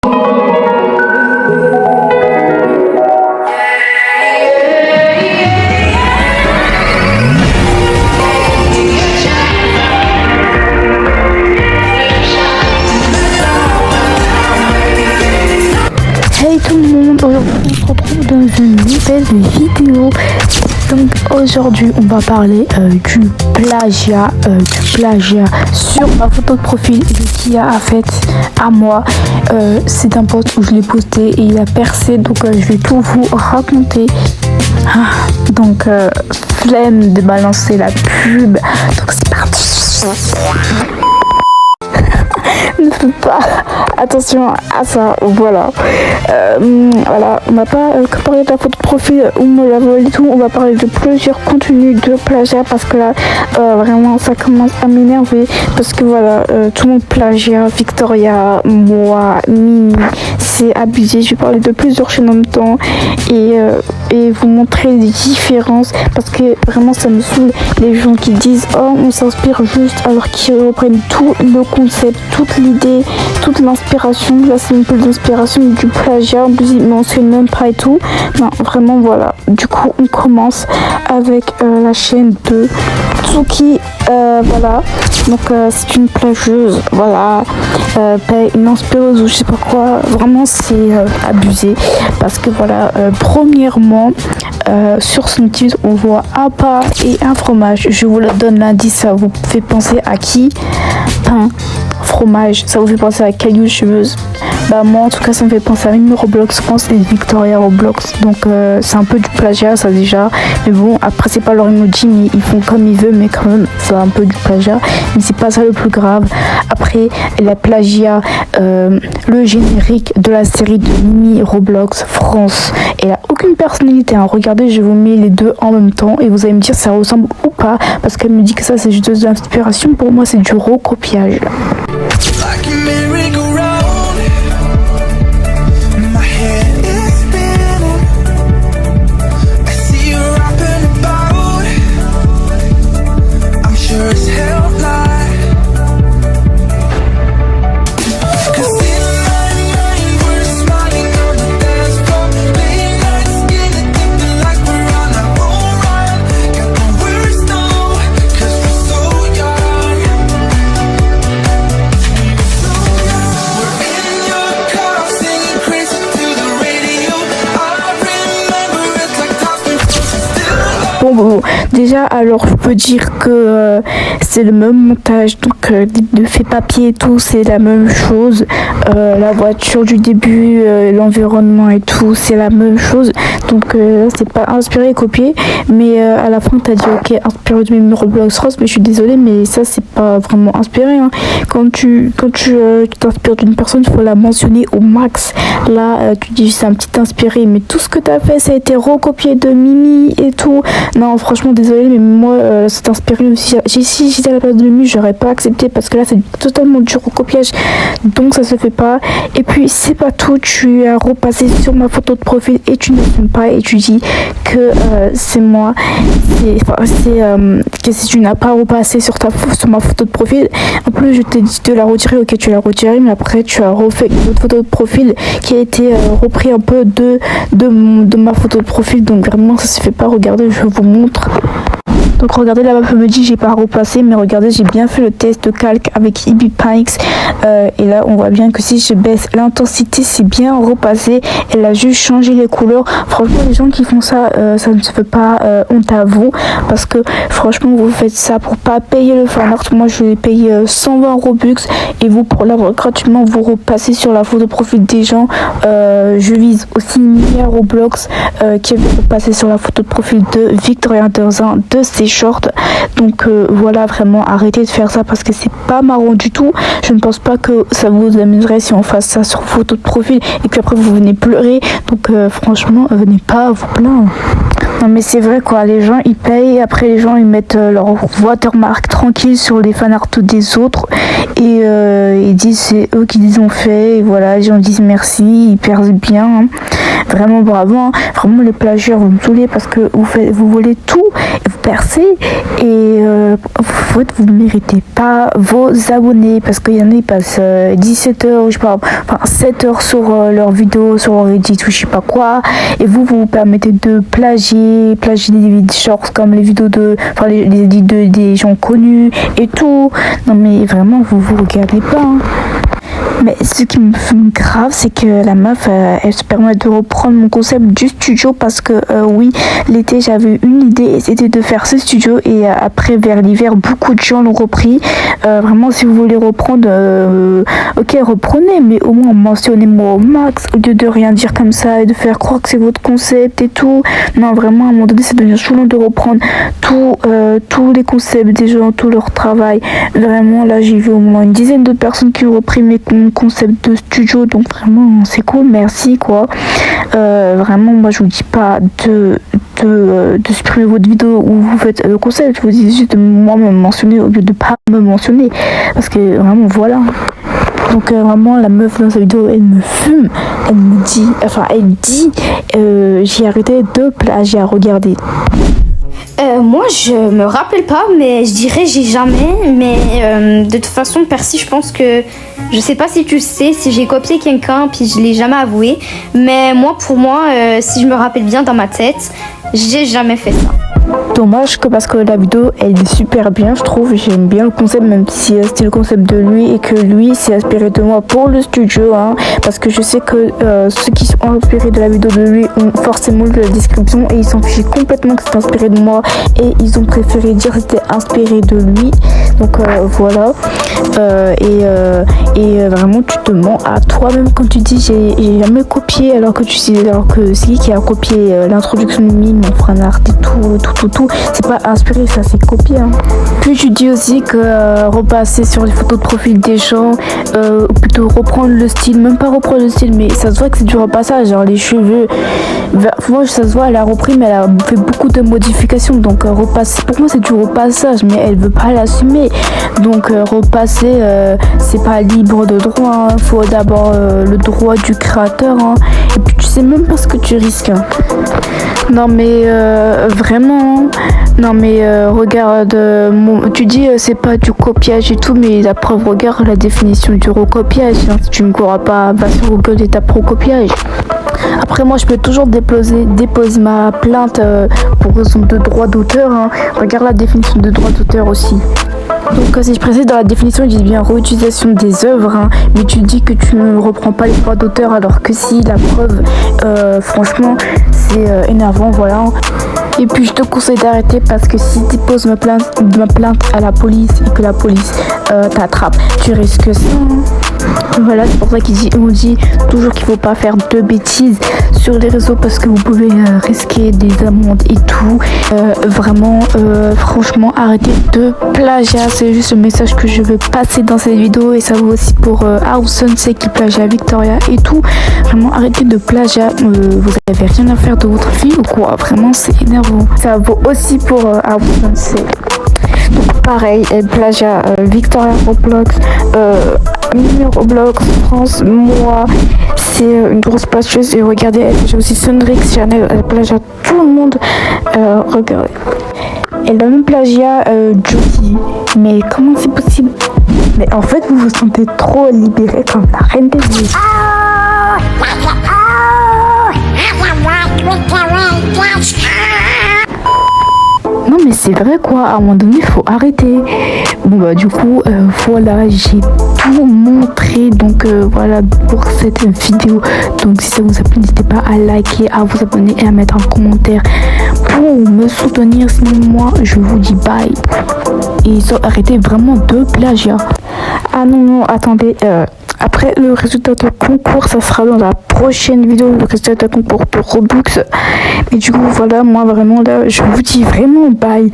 Hey tout le monde, aujourd'hui on se retrouve dans une nouvelle vidéo. Donc aujourd'hui on va parler du plagiat sur ma photo de profil qui a fait à moi. C'est un post où je l'ai posté et il a percé, donc je vais tout vous raconter. Donc flemme de balancer la pub, donc c'est parti. Ne faites pas attention à ça, voilà. Voilà, on va pas parler de la photo de profil ou me la voler tout, on va parler de plusieurs contenus de plagiat parce que là vraiment ça commence à m'énerver parce que voilà, tout le monde plagiat, Victoria, moi, Mimi, c'est abusé. Je vais parler de plusieurs chaînes en même temps et vous montrer les différences parce que vraiment ça me saoule les gens qui disent oh on s'inspire juste alors qu'ils reprennent tout le concept, toute l'idée, toute l'inspiration. Là c'est une peu d'inspiration mais du plagiat, mais on sait même pas et tout. Non vraiment voilà. Du coup on commence avec la chaîne de Tsuki, voilà. Donc c'est une plagieuse, voilà, une inspireuse ou je sais pas quoi. Vraiment c'est abusé parce que voilà, premièrement sur son titre on voit un pas et un fromage. Je vous le donne l'indice, ça vous fait penser à qui? Pain, fromage, ça vous fait penser à cailloux cheveuse. Bah moi en tout cas ça me fait penser à Mimi Roblox, je pense, et Victoria Roblox. Donc c'est un peu du plagiat ça déjà. Mais bon après c'est pas leur emoji mais ils font comme ils veulent, mais quand même c'est un peu du plagiat. Mais c'est pas ça le plus grave. Après elle a plagiat le générique de la série de Mimi Roblox France. Elle a aucune personnalité, hein. Regardez, je vous mets les deux en même temps et vous allez me dire si ça ressemble ou pas, parce qu'elle me dit que ça c'est juste de l'inspiration. Pour moi c'est du recopiage. Bon, déjà alors je peux dire que c'est le même montage, donc le fait papier et tout c'est la même chose, la voiture du début, l'environnement et tout c'est la même chose, donc c'est pas inspiré et copié, mais à la fin t'as dit ok inspiré de Mimi Roblox Rose, mais je suis désolée mais ça c'est pas vraiment inspiré, hein. Quand tu t'inspires d'une personne il faut la mentionner au max. Là tu dis c'est un petit inspiré mais tout ce que t'as fait ça a été recopié de Mimi et tout. Non franchement désolé mais moi c'est inspiré aussi. Si j'étais à la place de Mimi j'aurais pas accepté parce que là c'est totalement du recopiage, donc ça se fait pas. Et puis c'est pas tout, tu as repassé sur ma photo de profil et tu ne m'aimes pas et tu dis que c'est moi, que si tu n'as pas repassé sur ma photo de profil, en plus je t'ai dit de la retirer, ok tu l'as retirée mais après tu as refait une autre photo de profil qui a été repris un peu de ma photo de profil, donc vraiment ça se fait pas. Regardez, je vous montre. Donc regardez, la map me dit j'ai pas repassé, mais regardez j'ai bien fait le test de calque avec Ibi Pikes et là on voit bien que si je baisse l'intensité c'est bien repassé. Elle a juste changé les couleurs. Franchement les gens qui font ça, ça ne se fait pas, honte à vous, parce que franchement vous faites ça pour pas payer le fan art. Moi je l'ai payé 120 Robux et vous pour l'avoir gratuitement vous repassez sur la photo de profil des gens. Je vise aussi Mia Roblox qui veut repasser sur la photo de profil de Victoria Anderson de ses shorts. Donc voilà, vraiment arrêtez de faire ça parce que c'est pas marrant du tout. Je ne pense pas que ça vous amuserait si on fasse ça sur photo de profil et puis après vous venez pleurer. Donc franchement venez pas vous plaindre. Non mais c'est vrai quoi, les gens ils payent, après les gens ils mettent leur watermark tranquille sur les fanarts des autres et ils disent c'est eux qui les ont fait et voilà, les gens disent merci, ils percent bien, hein. Vraiment bravo, hein. Vraiment les plagieurs vous me saoulez parce que vous volez tout et vous percez commencer et vous ne méritez pas vos abonnés parce qu'il y en a qui passent 17 heures, je sais pas, enfin 7 heures sur leurs vidéos, sur leur Reddit ou je sais pas quoi, et vous permettez de plagier des shorts comme les vidéos les edits des gens connus et tout. Non mais vraiment vous regardez pas, hein. Mais ce qui me fume grave, c'est que la meuf, elle se permet de reprendre mon concept du studio parce que oui, l'été j'avais une idée et c'était de faire ce studio et après vers l'hiver, beaucoup de gens l'ont repris. Vraiment, si vous voulez reprendre, ok, reprenez, mais au moins mentionnez-moi au max au lieu de rien dire comme ça et de faire croire que c'est votre concept et tout. Non, vraiment, à un moment donné, ça devient saoulant de reprendre tous les concepts des gens, tout leur travail. Vraiment, là, j'ai vu au moins une dizaine de personnes qui ont repris mes concept de studio, donc vraiment c'est cool, merci quoi. Vraiment moi je vous dis pas de supprimer votre vidéo où vous faites le concept, je vous dis juste de moi me mentionner au lieu de pas me mentionner parce que vraiment voilà. Donc vraiment la meuf dans sa vidéo elle me fume, elle dit j'ai arrêté de plagiat, regardez. Moi je me rappelle pas, mais je dirais j'ai jamais, mais de toute façon Percy, je pense que je sais pas si tu sais, si j'ai copié quelqu'un puis je l'ai jamais avoué, mais pour moi si je me rappelle bien dans ma tête, j'ai jamais fait ça. Dommage que parce que la vidéo elle est super bien, je trouve, j'aime bien le concept même si c'était le concept de lui et que lui s'est inspiré de moi pour le studio, hein, parce que je sais que ceux qui sont inspirés de la vidéo de lui ont forcément lu la description et ils s'en fichaient complètement que c'était inspiré de moi et ils ont préféré dire que c'était inspiré de lui, donc voilà. Vraiment tu te mens à toi-même quand tu dis j'ai jamais copié alors que c'est qui a copié l'introduction de mime, mon frère art et tout, c'est pas inspiré, ça c'est copié, hein. Puis tu dis aussi que repasser sur les photos de profil des gens, ou plutôt reprendre le style, même pas reprendre le style, mais ça se voit que c'est du repassage, genre les cheveux, moi ça se voit elle a repris mais elle a fait beaucoup de modifications, donc repasser, pour moi c'est du repassage mais elle veut pas l'assumer, donc repasser c'est pas libre de droit, hein. Faut d'abord le droit du créateur, hein. Et puis tu sais même pas ce que tu risques, hein. Non mais vraiment, non mais regarde, tu dis c'est pas du copiage et tout, mais la preuve, regarde la définition du recopiage, hein. Si tu ne crois pas, va sur Google et tape recopiage. Après moi je peux toujours déposer ma plainte pour raison de droit d'auteur, hein. Regarde la définition de droit d'auteur aussi. Donc si je précise, dans la définition il dit bien réutilisation des œuvres, hein, mais tu dis que tu ne reprends pas les droits d'auteur alors que si, la preuve, franchement c'est énervant, voilà. Et puis je te conseille d'arrêter parce que si tu poses ma plainte à la police et que la police t'attrape, tu risques ça, hein. Voilà, c'est pour ça on dit toujours qu'il faut pas faire de bêtises sur les réseaux parce que vous pouvez risquer des amendes et tout. Vraiment, franchement, arrêtez de plagiat. C'est juste le message que je veux passer dans cette vidéo et ça vaut aussi pour Sensei qui plagia Victoria et tout. Vraiment, arrêtez de plagiat. Vous avez rien à faire de votre vie ou quoi? Vraiment, c'est énervant. Ça vaut aussi pour Sensei. Donc pareil, plagiat Victoria Roblox, Mimi Roblox France, moi c'est une grosse passeuse et regardez, j'ai aussi Sunrix Channel, elle plagia tout le monde, regardez. Elle a même plagiat Josie, mais comment c'est possible? Mais en fait vous vous sentez trop libérée comme la reine des villes. Non mais c'est vrai quoi, à un moment donné il faut arrêter. Bon bah du coup voilà, j'ai tout montré, donc voilà pour cette vidéo. Donc si ça vous a plu, n'hésitez pas à liker, à vous abonner et à mettre un commentaire pour me soutenir. Sinon moi je vous dis bye et arrêtez vraiment de plagiat. Ah non attendez, après le résultat de concours, ça sera dans la prochaine vidéo, le résultat de concours pour Robux. Mais du coup, voilà, moi vraiment là, je vous dis vraiment bye.